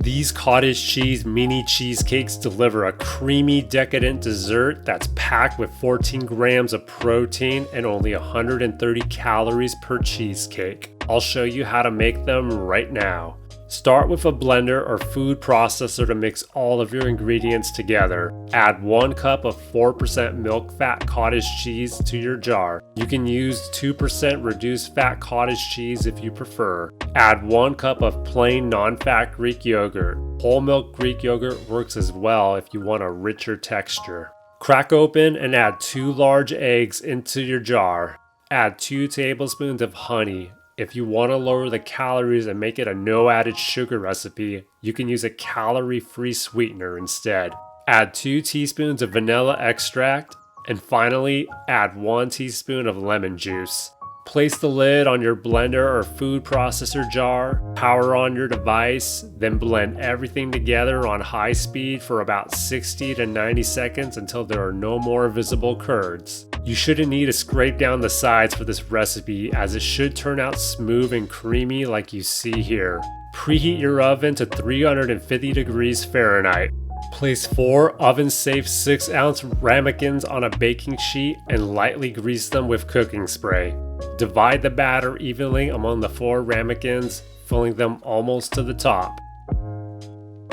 These cottage cheese mini cheesecakes deliver a creamy, decadent dessert that's packed with 14 grams of protein and only 130 calories per cheesecake. I'll show you how to make them right now. Start with a blender or food processor to mix all of your ingredients together. Add 1 cup of 4% milk fat cottage cheese to your jar. You can use 2% reduced fat cottage cheese if you prefer. Add 1 cup of plain non-fat Greek yogurt. Whole milk Greek yogurt works as well if you want a richer texture. Crack open and add 2 large eggs into your jar. Add 2 tablespoons of honey. If you want to lower the calories and make it a no added sugar recipe, you can use a calorie-free sweetener instead. Add 2 teaspoons of vanilla extract, and finally add 1 teaspoon of lemon juice. Place the lid on your blender or food processor jar, power on your device, then blend everything together on high speed for about 60 to 90 seconds until there are no more visible curds. You shouldn't need to scrape down the sides for this recipe, as it should turn out smooth and creamy like you see here. Preheat your oven to 350 degrees Fahrenheit. Place 4 oven-safe 6-ounce ramekins on a baking sheet and lightly grease them with cooking spray. Divide the batter evenly among the 4 ramekins, filling them almost to the top.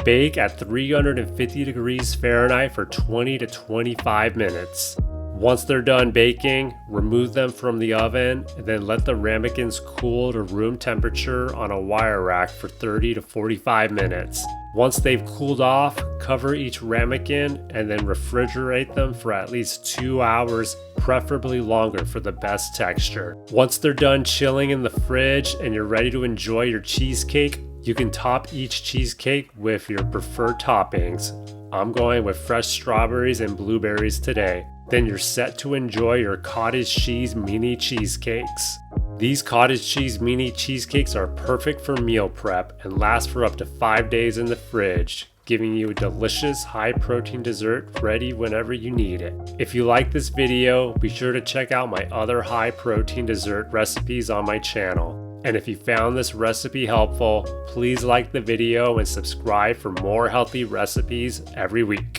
Bake at 350 degrees Fahrenheit for 20 to 25 minutes. Once they're done baking, remove them from the oven and then let the ramekins cool to room temperature on a wire rack for 30 to 45 minutes. Once they've cooled off, cover each ramekin and then refrigerate them for at least 2 hours, preferably longer for the best texture. Once they're done chilling in the fridge and you're ready to enjoy your cheesecake, you can top each cheesecake with your preferred toppings. I'm going with fresh strawberries and blueberries today. Then you're set to enjoy your cottage cheese mini cheesecakes. These cottage cheese mini cheesecakes are perfect for meal prep and last for up to 5 days in the fridge, giving you a delicious high protein dessert ready whenever you need it. If you like this video, be sure to check out my other high protein dessert recipes on my channel. And if you found this recipe helpful, please like the video and subscribe for more healthy recipes every week.